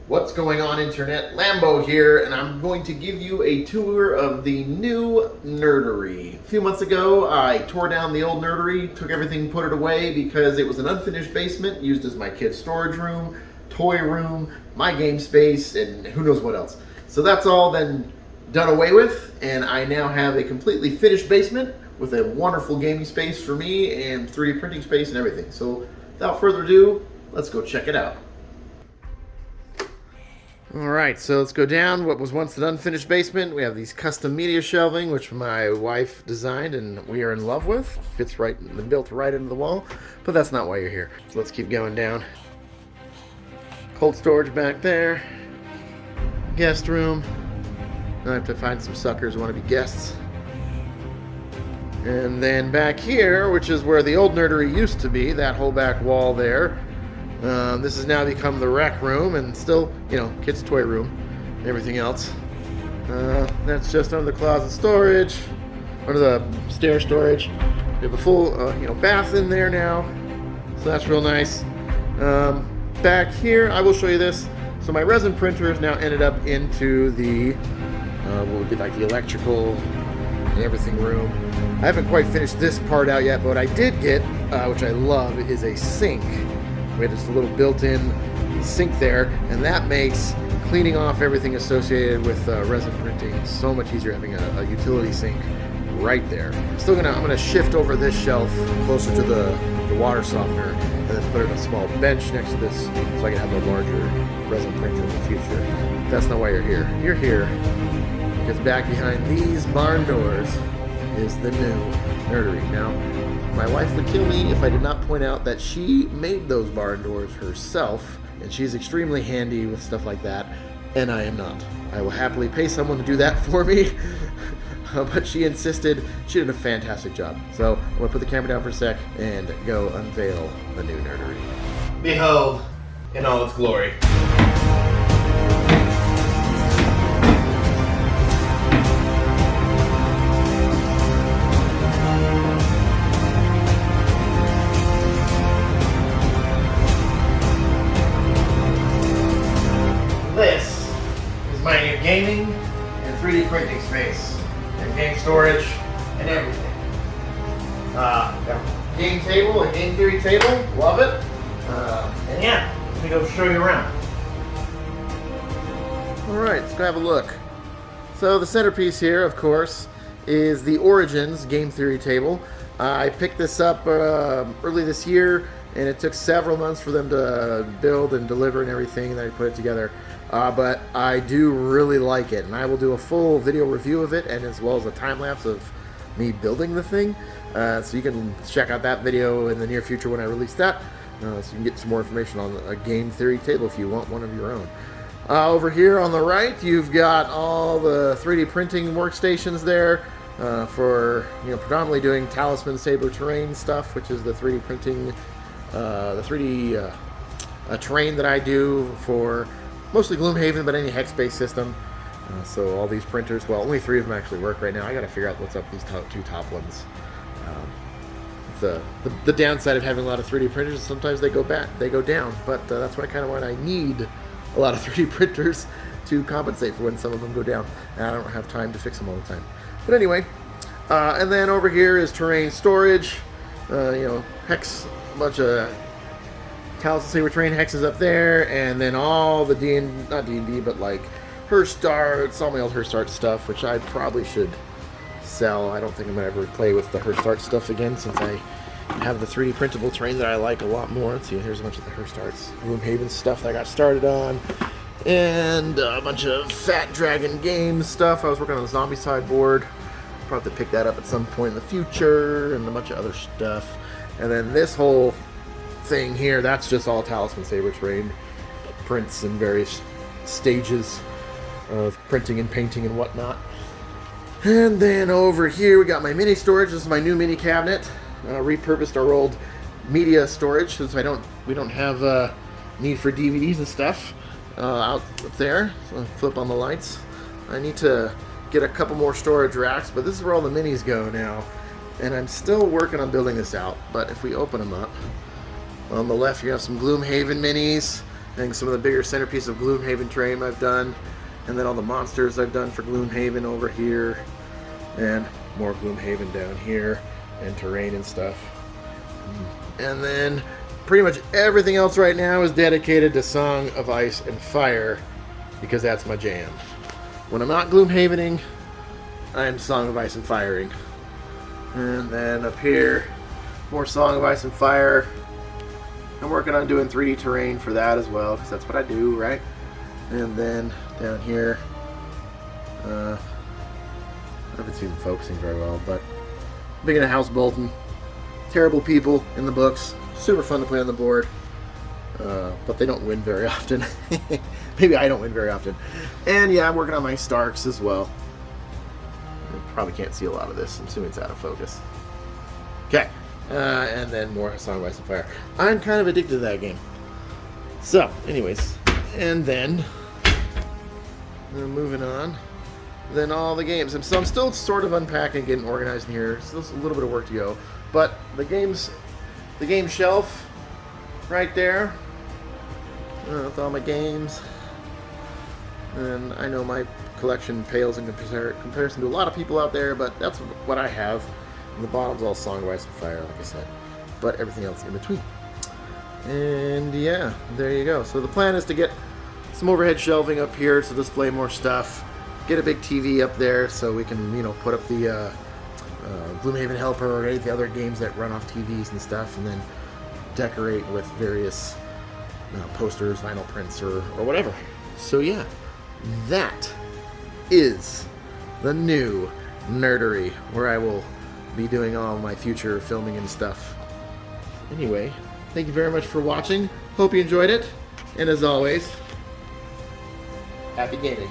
What's going on, Internet? Lambo here, and I'm going to give you a tour of the new Nerdery. A few months ago, I tore down the old Nerdery, took everything, put it away because it was an unfinished basement used as my kid's storage room, toy room, my game space, and who knows what else. So that's all been done away with, and I now have a completely finished basement with a wonderful gaming space for me and 3D printing space and everything. So without further ado, let's go check it out. Alright, so let's go down what was once an unfinished basement. We have these custom media shelving, which my wife designed and we are in love with. Fits right, built right into the wall, but that's not why you're here. So let's keep going down. Cold storage back there. Guest room. I have to find some suckers who want to be guests. And then back here, which is where the old Nerdery used to be, that whole back wall there. This has now become the rec room and still, you know, kids' toy room and everything else. That's just under the closet storage, under the stair storage. We have a full, bath in there now, so that's real nice. Back here, I will show you this. So my resin printer has now ended up into the, what would be like the electrical and everything room. I haven't quite finished this part out yet, but what I did get, which I love, is a sink. We have just a little built-in sink there, and that makes cleaning off everything associated with resin printing so much easier, having a utility sink right there. I'm gonna shift over this shelf closer to the water softener, and then put it on a small bench next to this, so I can have a larger resin printer in the future. That's not why you're here. You're here because back behind these barn doors is the new Nerdery. Now, my wife would kill me if I did not point out that she made those barn doors herself, and she's extremely handy with stuff like that, and I am not. I will happily pay someone to do that for me, but she insisted. She did a fantastic job. So I'm going to put the camera down for a sec and go unveil the new Nerdery. Behold, in all its glory. This is my new gaming and 3D printing space, and game storage, and everything. Got a game table, a game theory table, love it. And yeah, let me go show you around. Alright, let's go have a look. So the centerpiece here, of course, is the Origins game theory table. I picked this up early this year, and it took several months for them to build and deliver and everything, and then I put it together. But I do really like it, and I will do a full video review of it, and as well as a time-lapse of me building the thing. So you can check out that video in the near future when I release that, so you can get some more information on a game theory table if you want one of your own. Over here on the right, you've got all the 3D printing workstations there for, predominantly doing Talisman Saber terrain stuff, which is the 3D printing, the 3D terrain that I do for mostly Gloomhaven, but any hex-based system. So all these printers, well, only 3 of them actually work right now. I gotta figure out what's up with these two top ones. The downside of having a lot of 3D printers is sometimes they go down, but that's what I need a lot of 3D printers to compensate for when some of them go down. And I don't have time to fix them all the time. But anyway, and then over here is terrain storage. Hex, a bunch of Talisman Saber terrain hexes up there, and then all the not D&D, but like Herstart, all my old Herstart stuff, which I probably should sell. I don't think I'm going to ever play with the Herstart stuff again, since I have the 3D printable terrain that I like a lot more. Let's see, here's a bunch of the Herstarts, Gloomhaven stuff that I got started on, and a bunch of Fat Dragon Games stuff. I was working on the zombie sideboard. Probably have to pick that up at some point in the future, and a bunch of other stuff. And then this whole thing here, that's just all Talisman Saber terrain prints in various stages of printing and painting and whatnot. And then over here we got my mini storage. This is my new mini cabinet. Repurposed our old media storage since we don't have need for DVDs and stuff out up there. So I'll flip on the lights. I need to get a couple more storage racks, but this is where all the minis go now. And I'm still working on building this out, but if we open them up, on the left you have some Gloomhaven minis, And some of the bigger centerpiece of Gloomhaven terrain I've done. And then all the monsters I've done for Gloomhaven over here. And more Gloomhaven down here. And terrain and stuff. And then pretty much everything else right now is dedicated to Song of Ice and Fire. Because that's my jam. When I'm not Gloomhavening, I'm Song of Ice and Firing. And then up here, more Song of Ice and Fire. I'm working on doing 3D terrain for that as well, because that's what I do, right? And then down here, I haven't seen them focusing very well, but big in a House Bolton. Terrible people in the books. Super fun to play on the board. But they don't win very often. Maybe I don't win very often. And yeah, I'm working on my Starks as well. You probably can't see a lot of this. I'm assuming it's out of focus. Okay. And then more Song of Ice and Fire. I'm kind of addicted to that game. So, anyways. And then, moving on. Then all the games. So I'm still sort of unpacking, getting organized in here. So there's a little bit of work to go. But the game shelf right there. With all my games. And I know my collection pales in comparison to a lot of people out there, but that's what I have. And the bottom's all Song of Ice and Fire, like I said. But everything else in between. And yeah, there you go. So the plan is to get some overhead shelving up here to display more stuff. Get a big TV up there so we can, put up the Gloomhaven Helper or any of the other games that run off TVs and stuff. And then decorate with various posters, vinyl prints, or whatever. So yeah, that is the new Nerdery, where I will be doing all my future filming and stuff. Anyway, thank you very much for watching. Hope you enjoyed it. And as always, happy gaming.